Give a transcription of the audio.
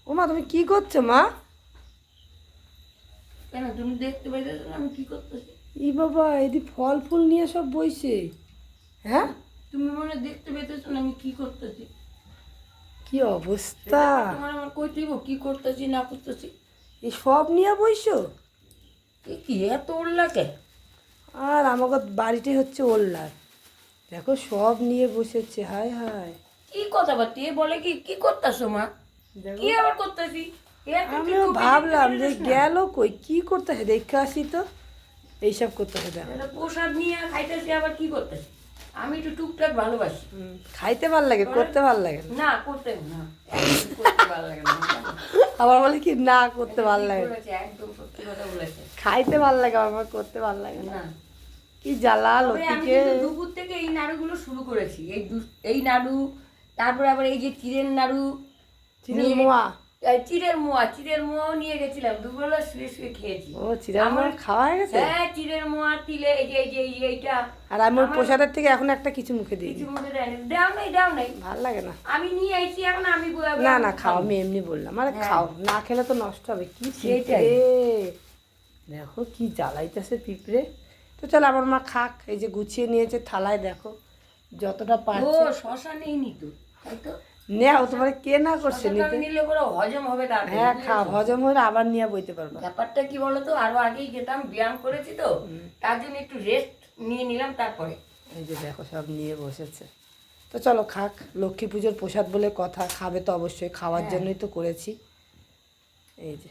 ও মা, তুমি কি করছো মা? কেন তুমি দেখতে পাইতেছো না আমি কি করতেছি? ই বাবা, এদি ফল ফুল নিয়ে সব বইছে। হ্যাঁ, তুমি মনে হয় দেখতে পাইতেছো না আমি কি করতেছি? কি অবস্থা! তোমার আমার কই দিব কি করতেছি না করতেছি? এই সব নিয়ে বইছো? কি এত উল্লাকে? আর আমাকে বাড়িতে হচ্ছে ওল্লার। দেখো সব নিয়ে বসেছে, হায় হায়। কি কথাবার্তা এ বলে কি কি করতেছো মা? দেখো, কি আবার করতেছি? আমিও ভাবলাম যে গেল কই, কি করতেছে দেখে আসি তো। এইসব করতেছে দেখো। প্রসাদ নিয়ে খাইতেছি আবার কি করতেছি? আমি একটু টুকটাক ভালোবাসি। খাইতে ভাল লাগে, করতে ভাল লাগে না। না করতে না, একদম করতে ভালো লাগে না। আবার বলে কি না, করতে ভাল ঠিক লাগে না। বলেছে, একদম সত্যি কথা বলেছে। খাইতে ভাল লাগে, আমার করতে ভাল লাগে না। না কি জ্বালা তবে আমি লতিকে। কিন্তু দুপুর থেকে এই নাড়ুগুলো শুরু করেছি। এই নাড়ু, তারপরে আবার এই যে চিড়ের নাড়ু, চিড়ের মোয়া। চিড়ের মোয়াও নিয়ে গেছিলাম। দুপুরবেলা শুয়ে শুয়ে খেয়েছি। ও, চিড়ের মোয়া খাওয়া হয়ে গেছে। হ্যাঁ, চিড়ের মোয়া, তিলে এইটা। আর আমি ওর প্রসাদের থেকে এখন একটা কিছু মুখে দিই। কিছু মধ্যে দেয় নাই, দাও নাই। ভাল লাগে না। আমি নিয়ে আইছি এখন আমি না না, খাও, আমি এমনি বললাম। আরে হ্যাঁ। খাও, না খেলে তো নষ্ট হবে। কি সেইটাই। পিঁপড়ে দেখো, কি জ্বালাইতেছে পিঁপড়ে। তো চল, আমার মা খাক। এই যে গুছিয়ে নিয়েছে থালায়, দেখো যতটা ও পারছে। শশা নেই নি তো, তাই তো? নেও, তোমার কে না করছে শশাটা নিতে। নিলে পরে হজম হবে তাড়াতাড়ি, হ্যাঁ, বুঝেছো? খাও, হজম হলে আবার নিয়ে বইতে পারবা। ব্যাপারটা কি বলতো, আরো আগেই খেতাম, ব্যায়াম করেছি তো, তার জন্য একটু রেস্ট নিয়ে নিলাম তারপরে। এই যে দেখো সব নিয়ে বসেছে। তো চলো খাক, লক্ষ্মী পুজোর প্রসাদ বলে কথা, খাবে তো অবশ্যই, খাওয়ার হ্যাঁ। জন্যই তো করেছি। এই যে